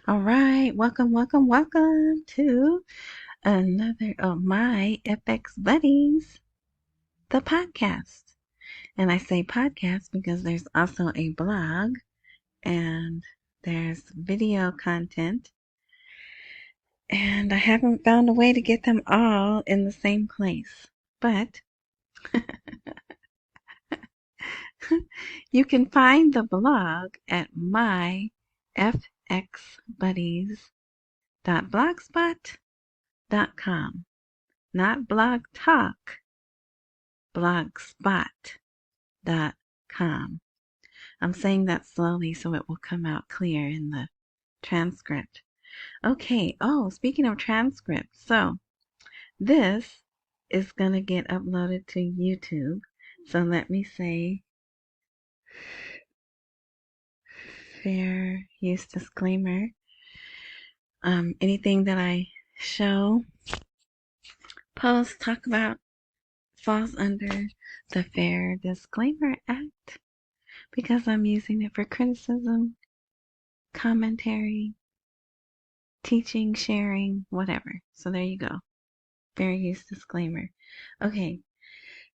All right, welcome to another of my FX Buddies, the podcast. And I say podcast because there's also a blog and there's video content. And I haven't found a way to get them all in the same place. But you can find the blog at myfxbuddies.blogspot.com. Not Blog Talk, blogspot.com. I'm saying that slowly so it will come out clear in the transcript. Okay, speaking of transcript, so this is going to get uploaded to YouTube. So let me say fair use disclaimer. Anything that I show, post, talk about falls under the Fair Disclaimer Act because I'm using it for criticism, commentary, teaching, sharing, whatever. So there you go. Fair use disclaimer. Okay.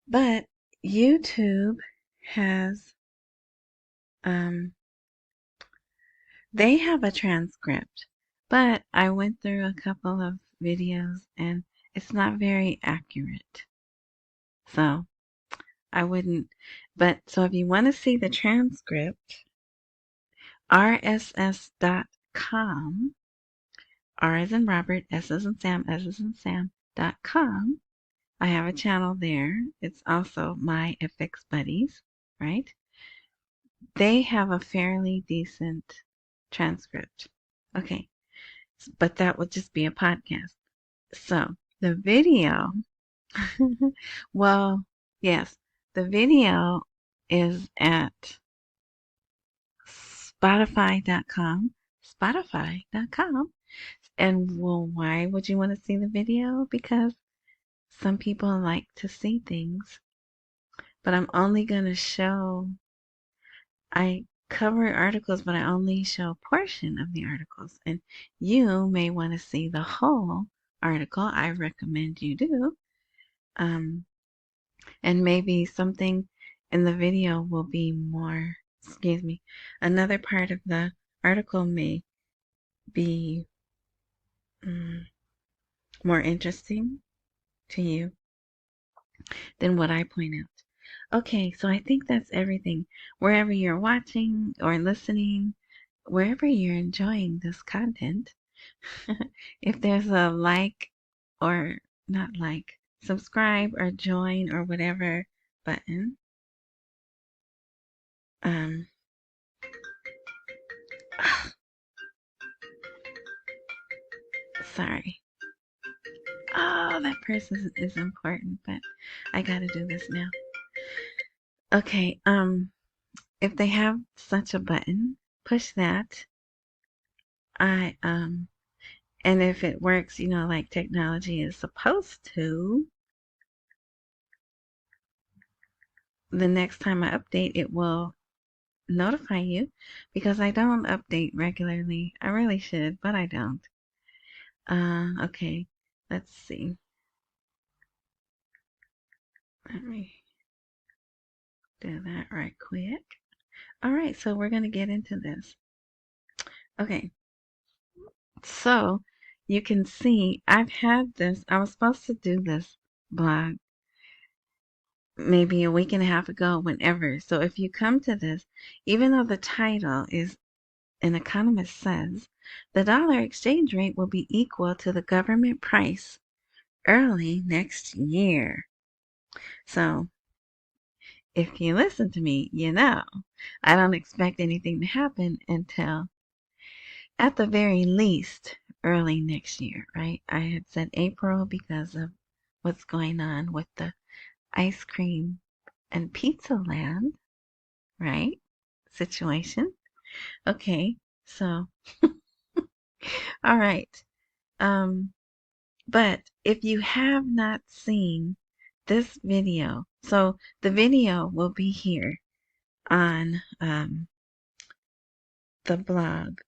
But YouTube has, they have a transcript, but I went through a couple of videos and it's not very accurate. So I wouldn't, so if you want to see the transcript, rss.com, R as in Robert, S as in Sam, S as in Sam.com. I have a channel there. It's also my FX Buddies, right? They have a fairly decent transcript. Okay, but that would just be a podcast. So the video, well, yes, the video is at Spotify.com. And well, why would you want to see the video? Because some people like to see things, but I'm only going to show, I cover articles, but I only show a portion of the articles. And you may want to see the whole article. I recommend you do. And maybe something in the video will be more, another part of the article may be more interesting to you than what I point out. Okay, so I think that's everything. Wherever you're watching or listening, wherever you're enjoying this content, if there's a like or not like, subscribe or join or whatever button, sorry. Oh, that person is important, but I gotta do this now. Okay, if they have such a button, push that. And if it works, like technology is supposed to, the next time I update, it will notify you because I don't update regularly. I really should, but I don't. Okay, let's see. Let me do that right quick. All right, so we're going to get into this. Okay, so you can see I've had this, I was supposed to do this blog maybe a week and a half ago, whenever. So if you come to this, even though the title is An Economist Says, the dollar exchange rate will be equal to the government price early next year. So if you listen to me, I don't expect anything to happen until, at the very least, early next year, right? I had said April because of what's going on with the ice cream and pizza land, right? Situation. Okay, so, all right. But if you have not seen this video, so the video will be here on the blog.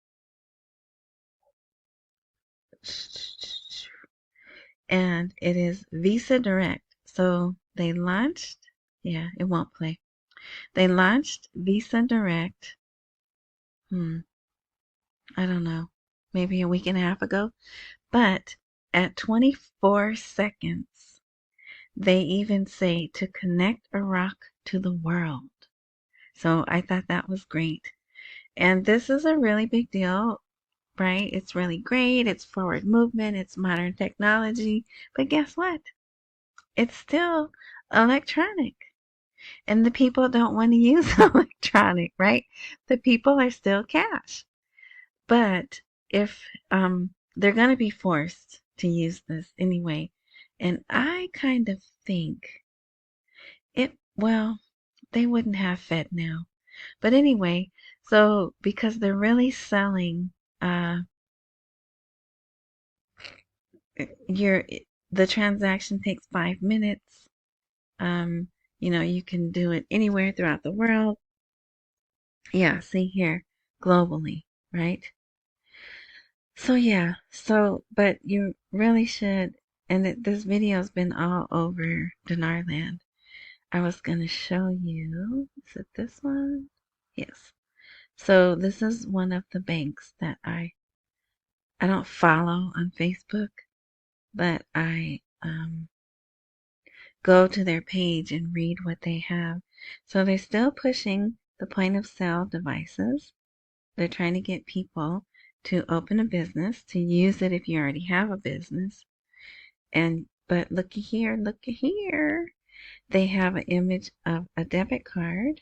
And it is Visa Direct. So they launched, yeah, it won't play. They launched Visa Direct, I don't know, maybe a week and a half ago. But at 24 seconds, they even say to connect Iraq to the world. So I thought that was great. And this is a really big deal, right? It's really great. It's forward movement. It's modern technology. But guess what? It's still electronic. And the people don't want to use electronic, right? The people are still cash. But if they're going to be forced to use this anyway, and I kind of think well, they wouldn't have Fed now. But anyway, so because they're really selling your the transaction takes 5 minutes. You can do it anywhere throughout the world. Yeah, see here, globally, right? So yeah, but you really should, and this video's been all over Dinar Land. I was gonna show you, is it this one? Yes. So this is one of the banks that I don't follow on Facebook, but I go to their page and read what they have. So they're still pushing the point of sale devices. They're trying to get people to open a business, to use it if you already have a business. But looky here. They have an image of a debit card,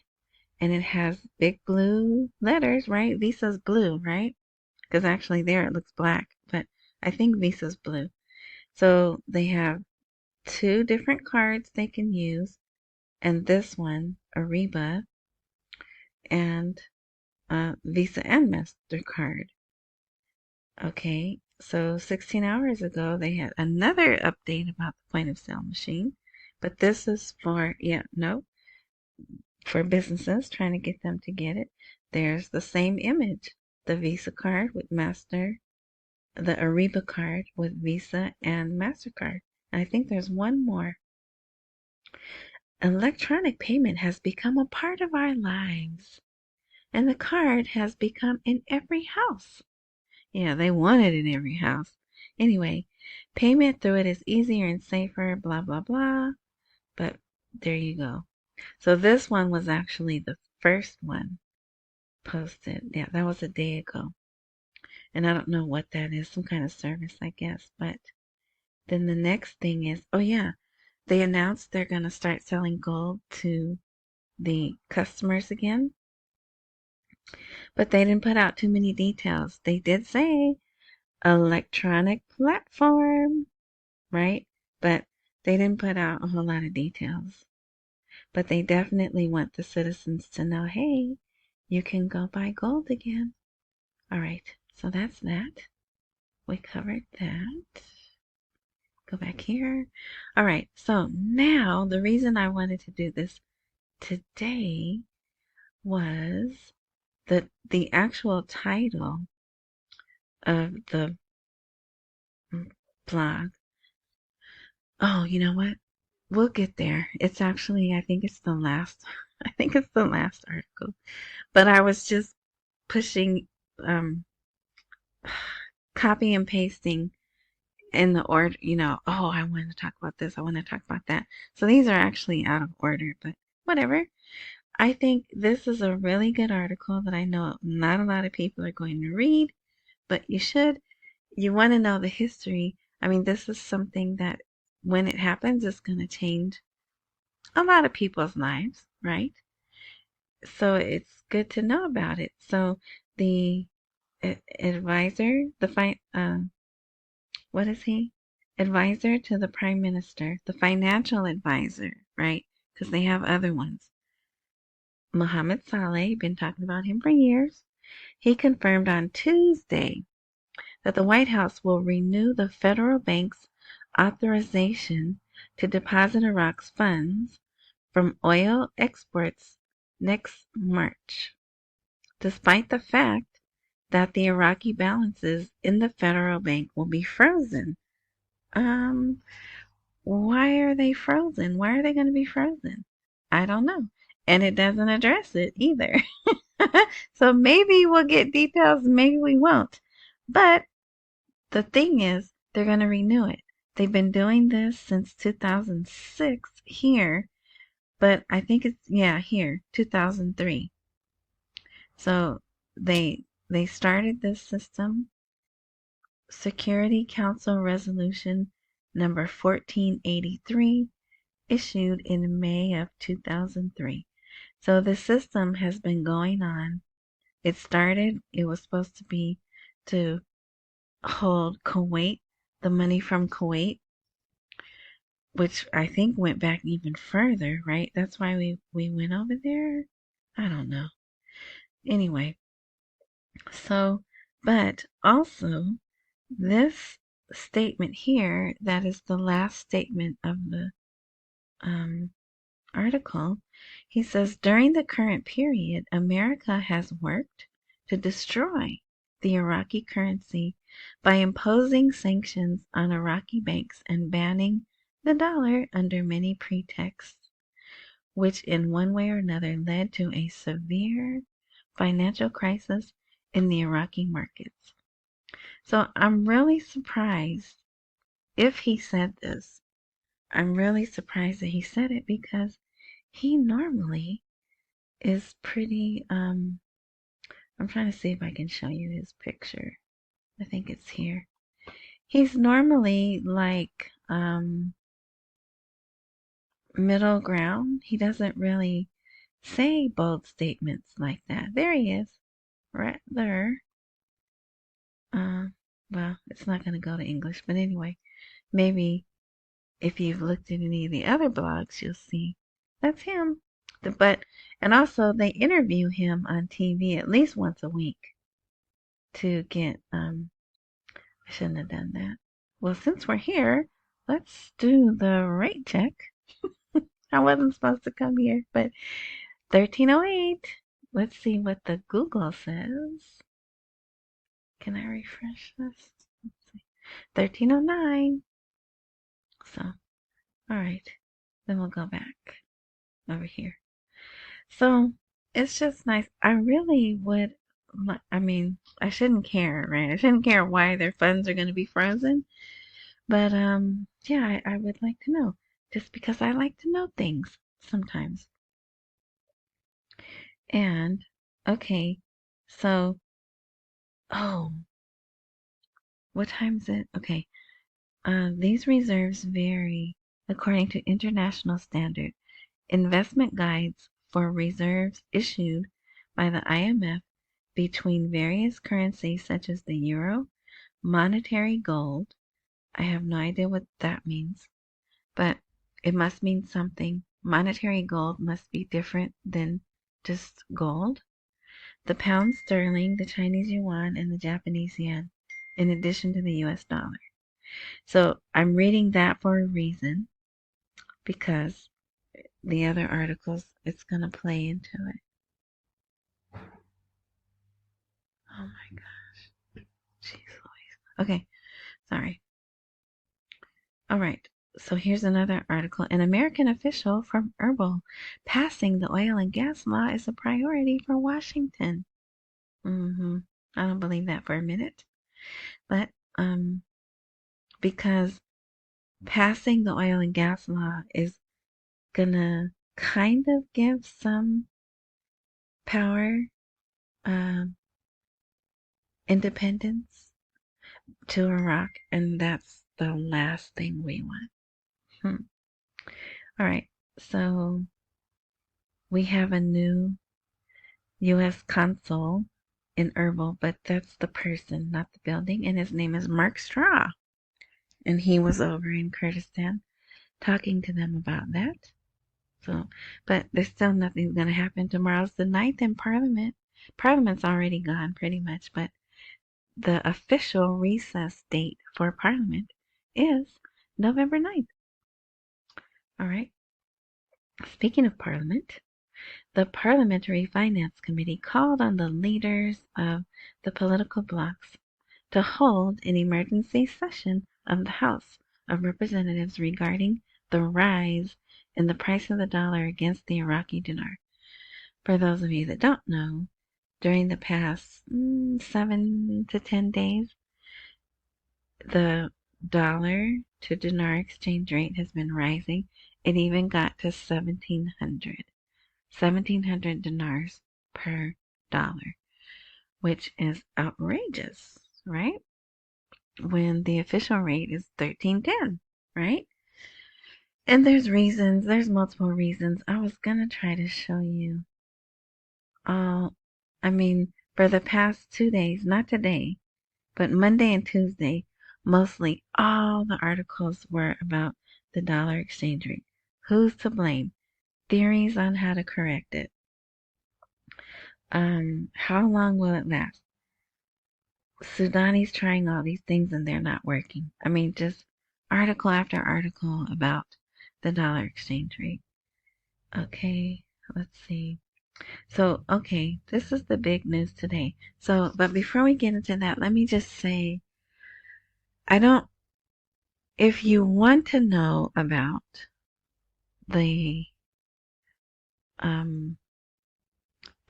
and it has big blue letters, right? Visa's blue, right? Because actually there it looks black, but I think Visa's blue. So they have 2 different cards they can use, and this one, Ariba, and Visa and MasterCard. Okay, so 16 hours ago they had another update about the point of sale machine, but this is for, for businesses trying to get them to get it. There's the same image, the Visa card with the Ariba card with Visa and MasterCard. And I think there's one more. Electronic payment has become a part of our lives, and the card has become in every house. Yeah, they want it in every house. Anyway, payment through it is easier and safer, blah, blah, blah. But there you go. So this one was actually the first one posted. Yeah, that was a day ago. And I don't know what that is, some kind of service, I guess. But then the next thing is, oh yeah, they announced they're going to start selling gold to the customers again. But they didn't put out too many details. They did say electronic platform, right? But they didn't put out a whole lot of details. But they definitely want the citizens to know, hey, you can go buy gold again. All right, so that's that. We covered that. Go back here. All right, so now the reason I wanted to do this today was the actual title of the blog. Oh, you know what? We'll get there. It's actually, I think it's the last, I think it's the last article. But I was just pushing, copy and pasting in the order, oh, I want to talk about this. I want to talk about that. So these are actually out of order, but whatever. I think this is a really good article that I know not a lot of people are going to read, but you should. You want to know the history. I mean, this is something that when it happens, it's going to change a lot of people's lives, right? So it's good to know about it. So the advisor, what is he? Advisor to the Prime Minister, the financial advisor, right? Because they have other ones. Mohammed Saleh, been talking about him for years. He confirmed on Tuesday that the White House will renew the federal bank's authorization to deposit Iraq's funds from oil exports next March, despite the fact that the Iraqi balances in the federal bank will be frozen. Um, why are they frozen? Why are they going to be frozen? I don't know. And it doesn't address it either. So maybe we'll get details, maybe we won't. But the thing is, they're going to renew it. They've been doing this since 2006 here, but I think it's, yeah, here, 2003. So they started this system, Security Council Resolution number 1483, issued in May of 2003. So the system has been going on. It was supposed to be to hold Kuwait, the money from Kuwait, which I think went back even further, right? That's why we went over there. I don't know. Anyway, so, but also this statement here, that is the last statement of the article. He says, during the current period, America has worked to destroy the Iraqi currency by imposing sanctions on Iraqi banks and banning the dollar under many pretexts, which in one way or another led to a severe financial crisis in the Iraqi markets. So I'm really surprised if he said this. I'm really surprised that he said it because he normally is pretty, I'm trying to see if I can show you his picture. I think it's here. He's normally like, middle ground. He doesn't really say bold statements like that. There he is, right there. Well, it's not going to go to English, but anyway, maybe if you've looked at any of the other blogs, you'll see that's him. And also they interview him on TV at least once a week to get, I shouldn't have done that. Well, since we're here, let's do the rate check. I wasn't supposed to come here, but 1308. Let's see what the Google says. Can I refresh this? Let's see. 1309. So, all right. Then we'll go back over here. So, it's just nice. I really would, I mean, I shouldn't care, right? I shouldn't care why their funds are going to be frozen. But, yeah, I would like to know. Just because I like to know things sometimes. And, okay, so, oh, what time is it? Okay, these reserves vary according to international standard. Investment guides for reserves issued by the IMF between various currencies such as the euro, monetary gold. I have no idea what that means, but it must mean something. Monetary gold must be different than just gold. The pound sterling, the Chinese yuan, and the Japanese yen, in addition to the US dollar. So I'm reading that for a reason, because the other articles, it's going to play into it. Oh my gosh. Jeez Louise. Okay, sorry. All right. So here's another article. An American official from Erbil, passing the oil and gas law is a priority for Washington. I don't believe that for a minute. But because passing the oil and gas law is gonna kind of give some power, independence to Iraq, and that's the last thing we want. All right, so we have a new U.S. consul in Erbil, but that's the person, not the building, and his name is Mark Straw. And he was over in Kurdistan talking to them about that. So, but there's still nothing's going to happen. Tomorrow's the 9th in Parliament. Parliament's already gone pretty much, but the official recess date for Parliament is November 9th. All right. Speaking of Parliament, the Parliamentary Finance Committee called on the leaders of the political blocs to hold an emergency session of the House of Representatives regarding the rise in the price of the dollar against the Iraqi dinar. For those of you that don't know, during the past 7 to 10 days, the dollar to dinar exchange rate has been rising. It even got to 1,700 dinars per dollar, which is outrageous, right? When the official rate is 13.10, right? And there's reasons, there's multiple reasons. I was gonna try to show you all, for the past 2 days, not today, but Monday and Tuesday, mostly all the articles were about the dollar exchange rate. Who's to blame? Theories on how to correct it. How long will it last? Sudanese trying all these things and they're not working. Just article after article about the dollar exchange rate. Okay, let's see. So, okay, this is the big news today. So, but before we get into that, let me just say, if you want to know about the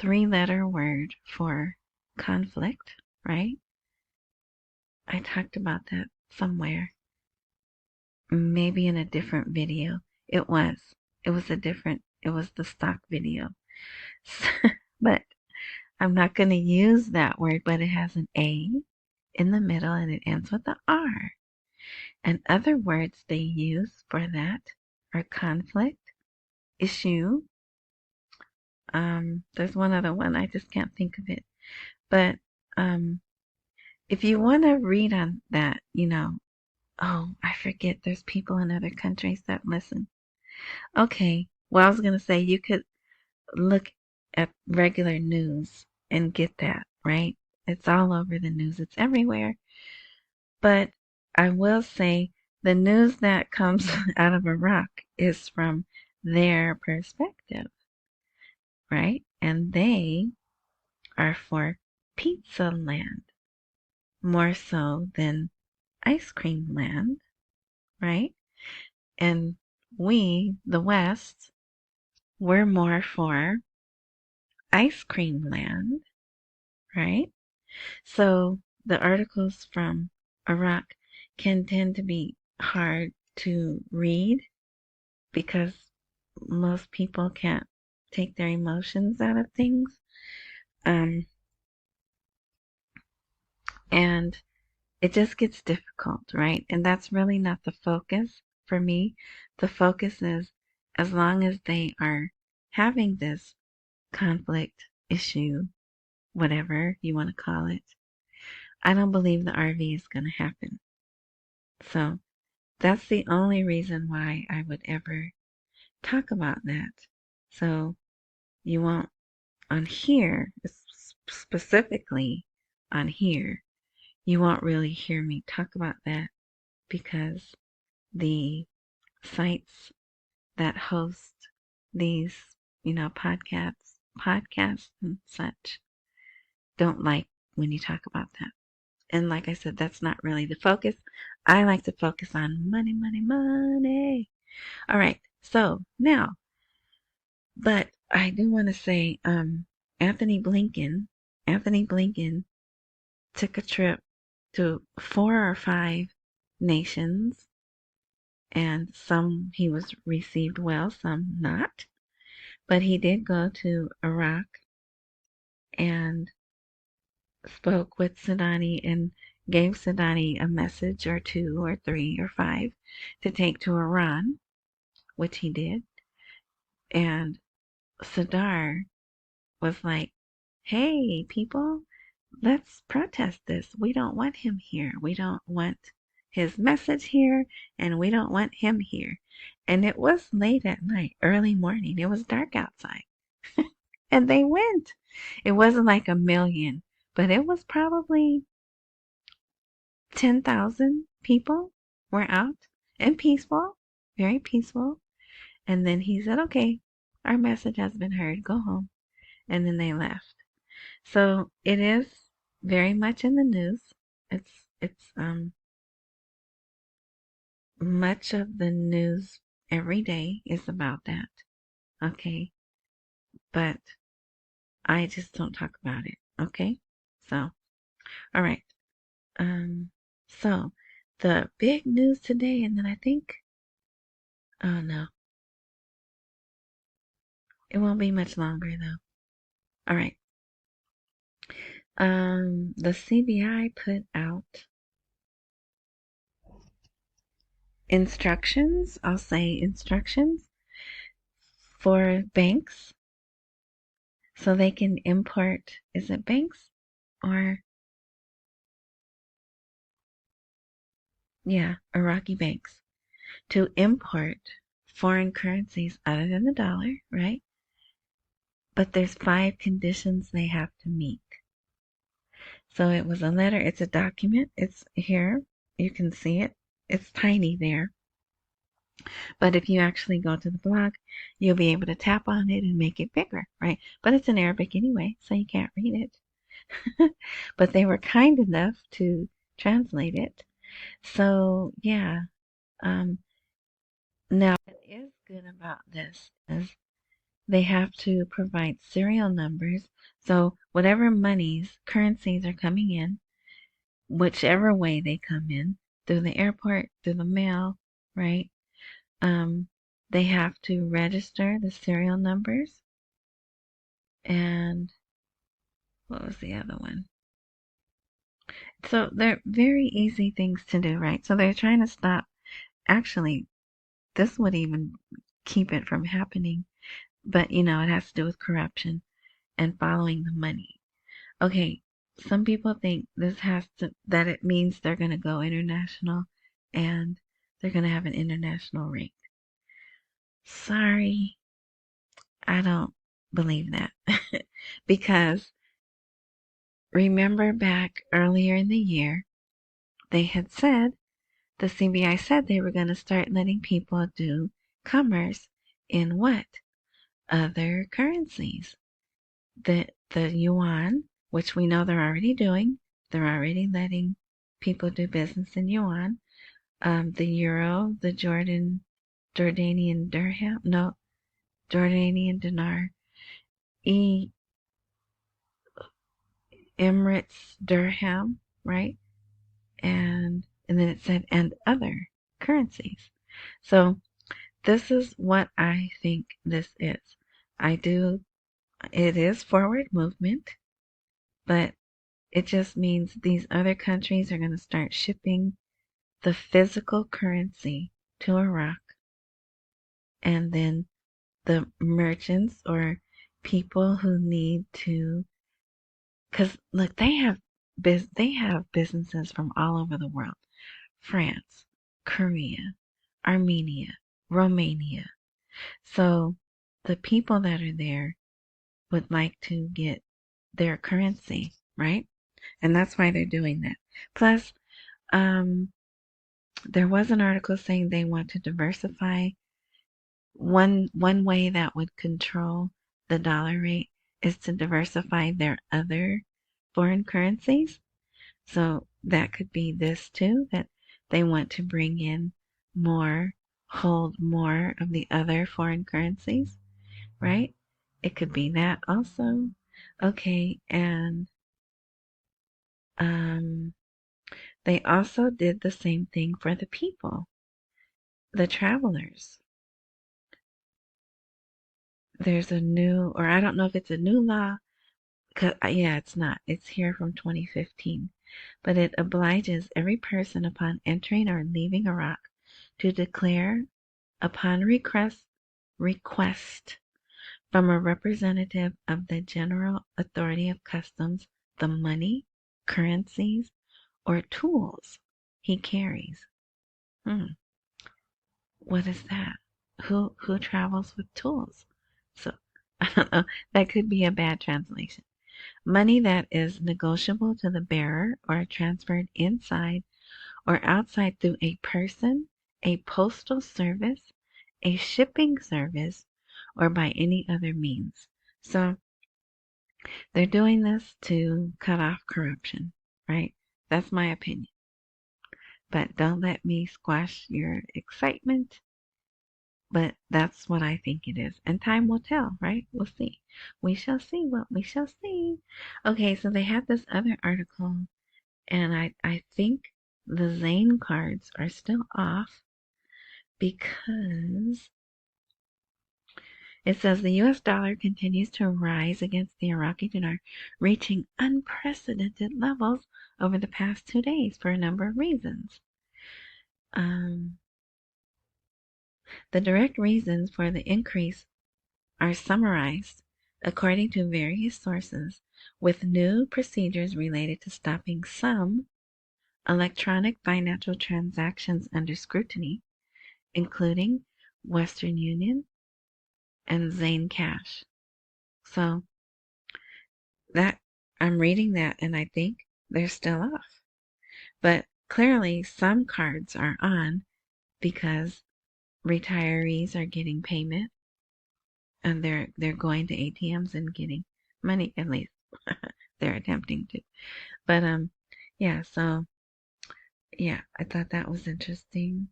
3-letter word for conflict, right? I talked about that somewhere. Maybe in a different video. It was the stock video. But I'm not going to use that word, but it has an A in the middle and it ends with an R. And other words they use for that are conflict, issue. There's one other one, I just can't think of it. But if you want to read on that, I forget there's people in other countries that listen. Okay, well, I was going to say you could look at regular news and get that, right? It's all over the news. It's everywhere. But I will say the news that comes out of Iraq is from their perspective, right? And they are for pizza land more so than ice cream land, right? And we, the West, we're more for ice cream land, right? So the articles from Iraq can tend to be hard to read because most people can't take their emotions out of things. And it just gets difficult, right? And that's really not the focus for me. The focus is as long as they are having this conflict issue, whatever you want to call it, I don't believe the RV is going to happen. So that's the only reason why I would ever talk about that. So you won't, on here, specifically on here, you won't really hear me talk about that because the sites that host these, podcasts and such don't like when you talk about that. And like I said, that's not really the focus. I like to focus on money, money, money. All right. So now, but I do want to say, Anthony Blinken took a trip to 4 or 5 nations, and some he was received well, some not. But he did go to Iraq and spoke with Sudani and gave Sudani a message or 2 or 3 or 5 to take to Iran, which he did. And Sadar was like, hey, people, let's protest this. We don't want him here. We don't want his message here, and we don't want him here. And it was late at night, early morning. It was dark outside. And they went. It wasn't like 1,000,000, but it was probably 10,000 people were out and peaceful, very peaceful. And then he said, okay, our message has been heard. Go home. And then they left. So it is very much in the news. It's much of the news every day is about that. Okay. But I just don't talk about it. Okay. So, all right. So the big news today, and then I think, oh no, it won't be much longer though. All right. The CBI put out instructions, I'll say instructions for banks so they can import, is it banks? Or, yeah, Iraqi banks to import foreign currencies other than the dollar, right? But there's 5 conditions they have to meet. So it was a letter, it's a document, it's here, you can see it, it's tiny there. But if you actually go to the blog, you'll be able to tap on it and make it bigger, right? But it's in Arabic anyway, so you can't read it. But they were kind enough to translate it. So, yeah. Now, what is good about this is they have to provide serial numbers. So, whatever monies, currencies are coming in, whichever way they come in, through the airport, through the mail, right? They have to register the serial numbers. And what was the other one? So they're very easy things to do, right? So they're trying to stop. Actually, this would even keep it from happening. But, it has to do with corruption and following the money. Okay, some people think that it means they're going to go international and they're going to have an international rate. Sorry, I don't believe that. Because remember back earlier in the year, they had said, the CBI said they were going to start letting people do commerce in what? Other currencies. The yuan, which we know they're already doing, they're already letting people do business in yuan. The euro, the Jordanian dirham, no, Jordanian dinar, Emirates dirham, right? And then it said, and other currencies. So this is what I think this is. It is forward movement, but it just means these other countries are going to start shipping the physical currency to Iraq, and then the merchants or people who need to, because look, they have businesses from all over the world. France, Korea, Armenia, Romania. So the people that are there would like to get their currency, right? And that's why they're doing that. Plus, there was an article saying they want to diversify. One way that would control the dollar rate is to diversify their other foreign currencies. So that could be this too, that they want to bring in more, hold more of the other foreign currencies, right? It could be that also. Okay, and they also did the same thing for the people, the travelers. There's a new, or I don't know if it's a new law, yeah, it's not. It's here from 2015. But it obliges every person upon entering or leaving Iraq to declare upon request from a representative of the General Authority of Customs the money, currencies, or tools he carries. What is that? Who travels with tools? So I don't know. That could be a bad translation. Money that is negotiable to the bearer or transferred inside or outside through a person, a postal service, a shipping service, or by any other means. So they're doing this to cut off corruption, right? That's my opinion. But don't let me squash your excitement. But that's what I think it is. And time will tell, right? We'll see. We shall see what we shall see. Okay, so they had this other article, and I think the Zane cards are still off because it says the US dollar continues to rise against the Iraqi dinar, reaching unprecedented levels over the past 2 days for a number of reasons. The direct reasons for the increase are summarized, according to various sources, with new procedures related to stopping some electronic financial transactions under scrutiny, including Western Union and Zane Cash. So that I'm reading that and I think they're still off. But clearly some cards are on because retirees are getting payment and they're going to ATMs and getting money, at least they're attempting to. But yeah, so yeah, I thought that was interesting.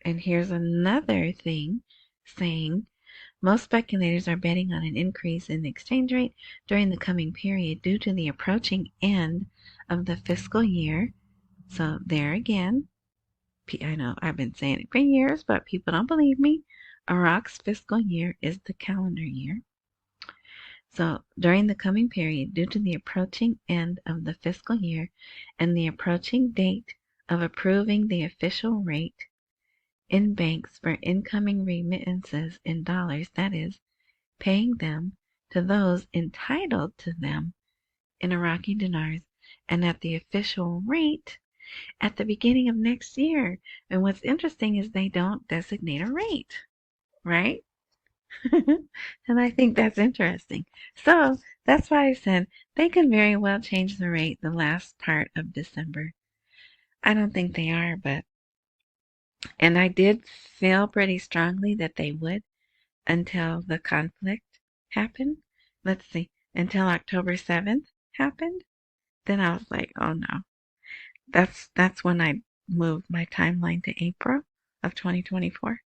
And here's another thing saying most speculators are betting on an increase in the exchange rate during the coming period due to the approaching end of the fiscal year. So there again, I know I've been saying it for years, but people don't believe me. Iraq's fiscal year is the calendar year. So during the coming period, due to the approaching end of the fiscal year and the approaching date of approving the official rate in banks for incoming remittances in dollars, that is, paying them to those entitled to them in Iraqi dinars, and at the official rate at the beginning of next year. And what's interesting is they don't designate a rate, right? And I think that's interesting. So that's why I said they can very well change the rate the last part of December. I don't think they are, and I did feel pretty strongly that they would until the conflict happened. Let's see, until October 7th happened. Then I was like, oh no. That's when I moved my timeline to April of 2024.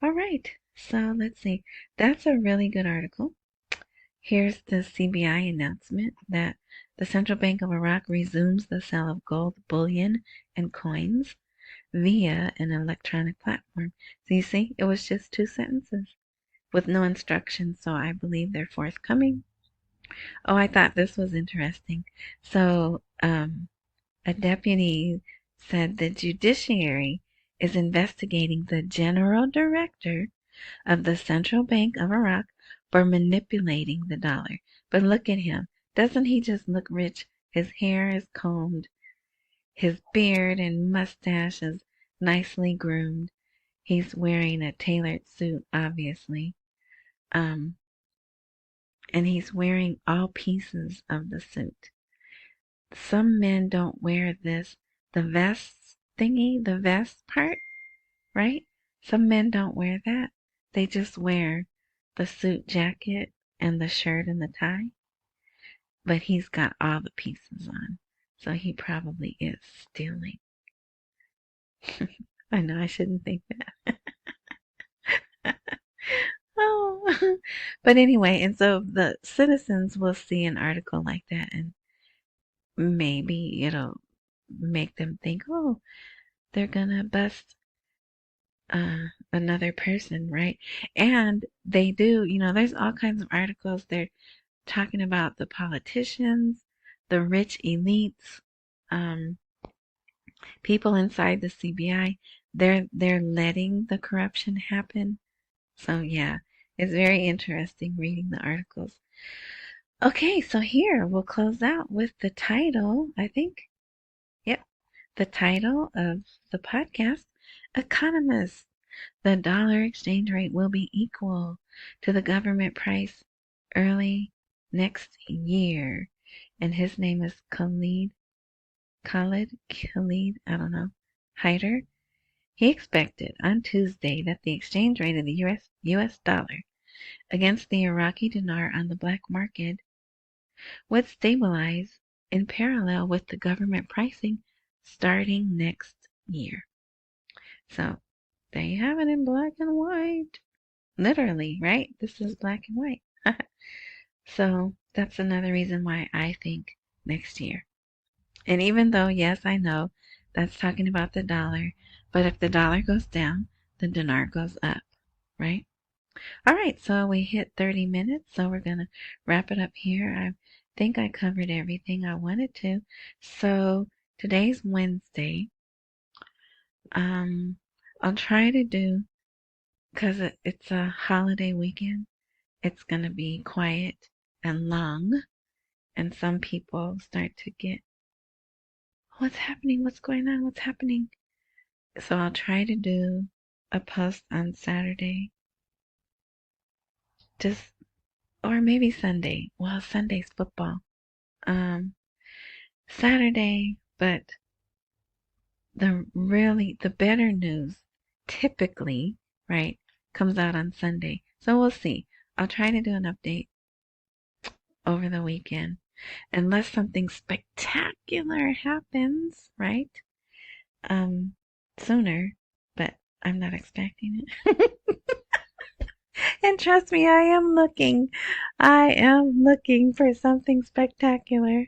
All right, so let's see. That's a really good article. Here's the CBI announcement that the Central Bank of Iraq resumes the sale of gold bullion and coins via an electronic platform. So you see, it was just 2 sentences with no instructions, so I believe they're forthcoming. Oh, I thought this was interesting. So, a deputy said the judiciary is investigating the general director of the Central Bank of Iraq for manipulating the dollar. But look at him. Doesn't he just look rich? His hair is combed. His beard and mustache is nicely groomed. He's wearing a tailored suit, obviously. And he's wearing all pieces of the suit. Some men don't wear this, the vest thingy, the vest part, right? Some men don't wear that. They just wear the suit jacket and the shirt and the tie. But he's got all the pieces on. So he probably is stealing. I know I shouldn't think that. Oh, but anyway, and so the citizens will see an article like that and maybe it'll make them think, oh, they're gonna bust another person, right? And they do, there's all kinds of articles. They're talking about the politicians, the rich elites, people inside the CBI. They're letting the corruption happen. So yeah, it's very interesting reading the articles. Okay, so here we'll close out with the title, I think. Yep, the title of the podcast, Economist. The dollar exchange rate will be equal to the government price early next year. And his name is Khaled, I don't know, Haider. He expected on Tuesday that the exchange rate of the US dollar against the Iraqi dinar on the black market would stabilize in parallel with the government pricing starting next year. So they have it in black and white. Literally, right? This is black and white. So that's another reason why I think next year. And even though, yes, I know that's talking about the dollar, but if the dollar goes down, the dinar goes up, right? All right, so we hit 30 minutes, so we're going to wrap it up here. I think I covered everything I wanted to. So today's Wednesday. I'll try to do, because it's a holiday weekend, it's going to be quiet and long, and some people start to get, what's happening? What's going on? What's happening? So I'll try to do a post on Saturday, just, or maybe Sunday. Well, Sunday's football. Saturday, but the better news typically, right, comes out on Sunday. So we'll see. I'll try to do an update over the weekend. Unless something spectacular happens, right? Sooner, but I'm not expecting it. And trust me, I am looking. I am looking for something spectacular.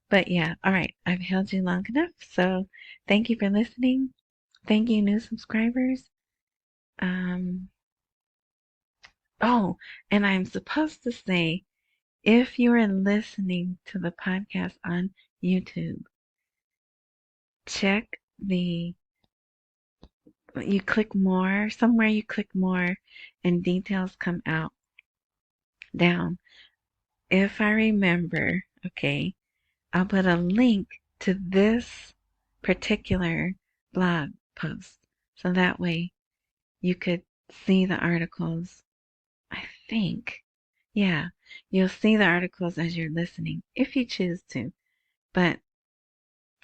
But yeah, all right. I've held you long enough. So thank you for listening. Thank you, new subscribers. Oh, and I'm supposed to say, if you are listening to the podcast on YouTube, check you click more, somewhere you click more, and details come out down. If I remember, okay, I'll put a link to this particular blog post. So that way you could see the articles. I think, yeah, you'll see the articles as you're listening, if you choose to. But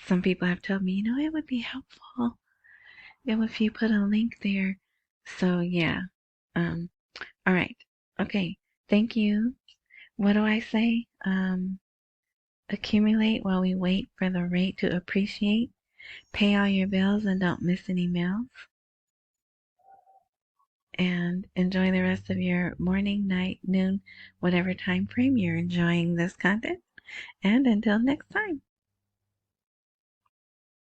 some people have told me, it would be helpful if you put a link there. So yeah. All right. Okay. Thank you. What do I say? Accumulate while we wait for the rate to appreciate. Pay all your bills and don't miss any meals. And enjoy the rest of your morning, night, noon, whatever time frame you're enjoying this content. And until next time.